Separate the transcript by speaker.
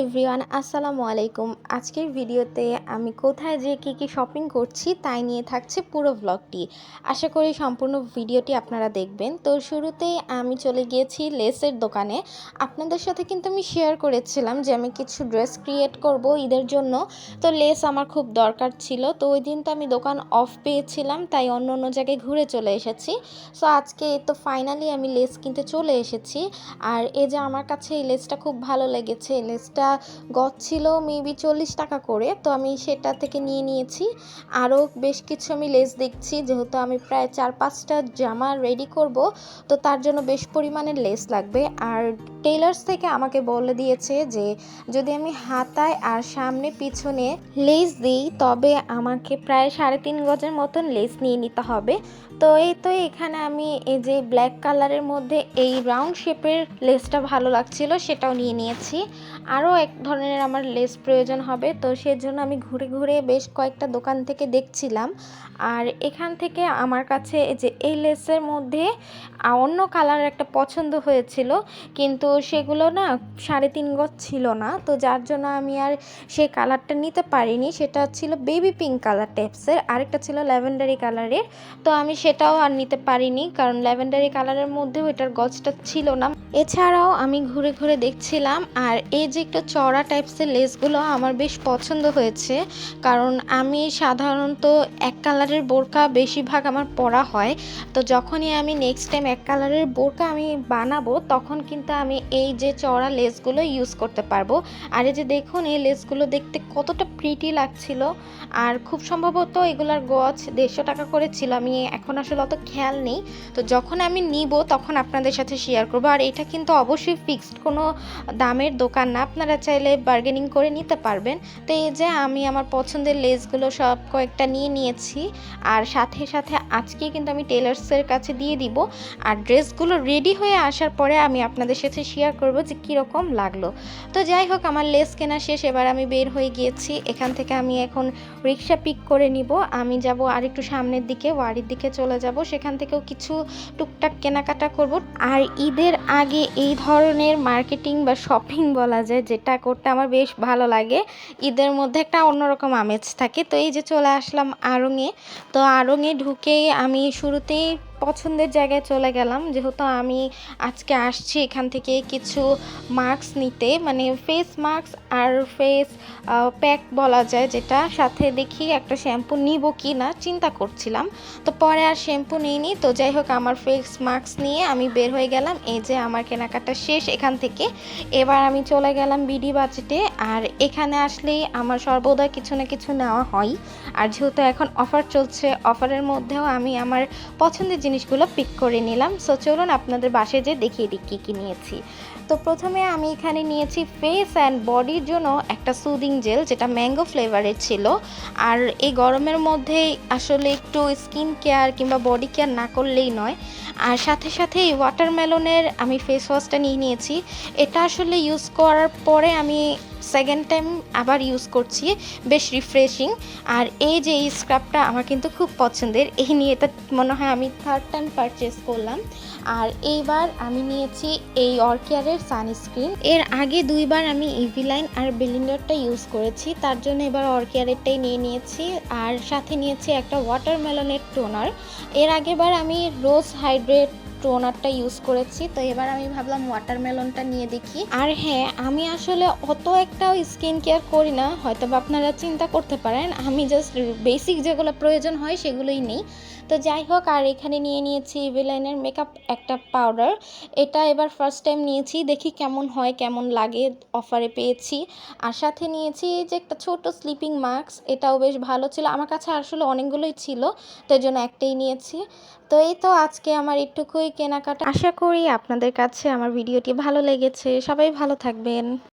Speaker 1: Everyone, আসসালামু আলাইকুম। আজকের ভিডিওতে আমি কোথায় যেয়ে কী শপিং করছি তাই নিয়ে থাকছে পুরো ব্লগটি। আশা করি সম্পূর্ণ ভিডিওটি আপনারা দেখবেন। তো শুরুতেই আমি চলে গিয়েছি লেসের দোকানে। আপনাদের সাথে কিন্তু আমি শেয়ার করেছিলাম যে আমি কিছু ড্রেস ক্রিয়েট করব ঈদের জন্য। তো লেস আমার খুব দরকার ছিল। তো ওই দিন তো আমি দোকান অফ পেয়েছিলাম, তাই অন্য জায়গায় ঘুরে চলে এসেছি। সো আজকে তো ফাইনালি আমি লেস কিনতে চলে এসেছি। আর এই যে আমার কাছে এই লেসটা খুব ভালো লেগেছে। এই লেসটা গজ ছিল মেবি 40 টাকা করে, তো আমি সেটা থেকে নিয়ে নিয়েছি। আরও বেশ কিছু আমি লেস দেখছি, যেহেতু আমি প্রায় 4-5টা জামা রেডি করব, তো তার জন্য বেশ পরিমাণের লেস লাগবে। আর টেইলার্স থেকে আমাকে বলে দিয়েছে যে যদি আমি হাতায় আর সামনে পিছনে লেস দিই তবে আমাকে প্রায় 3.5 গজের মতন লেস নিয়ে নিতে হবে। তো এখানে আমি এই যে ব্ল্যাক কালারের মধ্যে এই রাউন্ড শেপের লেসটা ভালো লাগছিল, সেটাও নিয়ে নিয়েছি। আরও এক ধরনের আমার লেস প্রয়োজন হবে, তো সেজন্য আমি ঘুরে ঘুরে বেশ কয়েকটা দোকান থেকে দেখছিলাম। আর এখান থেকে আমার কাছে যে এই লেসের মধ্যে অন্য কালার একটা পছন্দ হয়েছিল, কিন্তু সেগুলো না 3.5 গজ ছিল না, তো যার জন্য আমি আর সেই কালারটা নিতে পারিনি। সেটা ছিল বেবি পিঙ্ক কালার টাইপসের, আরেকটা ছিল ল্যাভেন্ডারি কালারের। তো আমি সেটাও আর নিতে পারিনি, কারণ ল্যাভেন্ডারি কালারের মধ্যেও এটার গজটা ছিল না। এছাড়াও আমি ঘুরে ঘুরে দেখছিলাম। আর এই যে একটু চড়া টাইপসের লেসগুলো আমার বেশ পছন্দ হয়েছে, কারণ আমি সাধারণত এক কালারের বোরকা বেশিরভাগ আমার পরা হয়। তো যখনই আমি নেক্সট টাইম এক কালারের বোরকা আমি বানাবো, তখন কিন্তু আমি এই যে চড়া লেসগুলো ইউজ করতে পারবো। আর এই যে দেখুন, এই লেসগুলো দেখতে কতটা প্রিটি লাগছিল। আর খুব সম্ভবত এগুলার গজ 150 টাকা করে ছিল, আমি এখন আসলে অত খেয়াল নেই। তো যখন আমি নিব তখন আপনাদের সাথে শেয়ার করবো। আর এটা কিন্তু অবশ্যই ফিক্সড কোনো দামের দোকান না, আপনারা চাইলে বার্গেনিং করে নিতে পারবেন। তো এই যে আমি আমার পছন্দের লেসগুলো সব কয়েকটা নিয়ে নিয়েছি। আর সাথে সাথে আজকে কিন্তু আমি টেলার্সের কাছে দিয়ে দিব। আর ড্রেসগুলো রেডি হয়ে আসার পরে আমি আপনাদের সাথে শেয়ার করব যে কীরকম লাগলো। তো যাই হোক, আমার লেস কেনা শেষ, এবার আমি বের হয়ে গিয়েছি। এখান থেকে আমি এখন রিক্সা পিক করে নিব। আমি যাব আর একটু সামনের দিকে, ওয়ারির দিকে চলে যাব, সেখান থেকেও কিছু টুকটাক কেনাকাটা করব। আর ঈদের আগে এই ধরনের মার্কেটিং বা শপিং বলা যায়, যেটা করতে আমার বেশ ভালো লাগে। ঈদের মধ্যে একটা অন্যরকম আমেজ থাকে। তো এই যে চলে আসলাম আড়ংয়ে। তো আড়ংয়ে ঢুকেই আমি শুরুতেই পছন্দের জায়গায় চলে গেলাম, যেহেতু আমি আজকে আসছি এখান থেকে কিছু মাস্ক নিতে, মানে ফেস মাস্ক আর ফেস প্যাক বলা যায়, যেটা সাথে দেখি একটা শ্যাম্পু নিব কি না চিন্তা করছিলাম। তো পরে আর শ্যাম্পু নিইনি। তো যাই হোক, আমার ফেস মাস্ক নিয়ে আমি বের হয়ে গেলাম। এই যে আমার কেনাকাটা শেষ এখান থেকে। এবার আমি চলে গেলাম বিডি বাজেটে। আর এখানে আসলেই আমার সর্বদা কিছু না কিছু নেওয়া হয়। আর যেহেতু এখন অফার চলছে, অফারের মধ্যেও আমি আমার পছন্দের জিনিসগুলো পিক করে নিলাম। সো চলুন আপনাদের বাসায় যেয়ে দেখিয়ে দিই কী কী নিয়েছি। তো প্রথমে আমি এখানে নিয়েছি ফেস অ্যান্ড বডির জন্য একটা সুদিং জেল, যেটা ম্যাঙ্গো ফ্লেভারের ছিল। আর এই গরমের মধ্যে আসলে একটু স্কিন কেয়ার কিংবা বডি কেয়ার না করলেই নয়। আর সাথে সাথে এই ওয়াটারমেলনের আমি ফেস ওয়াশটা নিয়ে নিয়েছি। এটা আসলে ইউজ করার পরে আমি সেকেন্ড টাইম আবার ইউজ করছি, বেশ রিফ্রেশিং। আর এই যে এই স্ক্রাবটা আমার কিন্তু খুব পছন্দের, এই নিয়ে এটা মনে হয় আমি থার্ড টাইম পারচেস করলাম। আর এইবার আমি নিয়েছি এই অরকেয়ারের সানস্ক্রিন। এর আগে 2বার আমি ইভিলাইন আর বেলিন্ডারটা ইউজ করেছি, তার জন্য এবার অরকেয়ারেরটাই নিয়ে নিয়েছি। আর সাথে নিয়েছি একটা ওয়াটারমেলনের টোনার। এর আগেবার আমি রোজ হাইড্রেট টোনারটা ইউজ করেছি, তো এবার আমি ভাবলাম ওয়াটারমেলনটা নিয়ে দেখি। আর হ্যাঁ, আমি আসলে অত একটাও স্কিন কেয়ার করি না, হয়তো বা আপনারা চিন্তা করতে পারেন। আমি জাস্ট বেসিক যেগুলো প্রয়োজন হয় সেগুলোই নিই। তো যাই হোক, আর এখানে নিয়ে নিয়েছি ইভিলাইনের মেকআপ একটা পাউডার। এটা এবার ফার্স্ট টাইম নিয়েছি, দেখি কেমন হয় কেমন লাগে, অফারে পেয়েছি। আর সাথে নিয়েছি যে একটা ছোট স্লিপিং মাস্ক, এটাও বেশ ভালো ছিল। আমার কাছে আসলে অনেকগুলোই ছিল, তো এই জন্য একটাই নিয়েছি। তো এই তো আজকে আমার একটুকুই কেনাকাটা। আশা করি আপনাদের কাছে আমার ভিডিওটি ভালো লেগেছে। সবাই ভালো থাকবেন।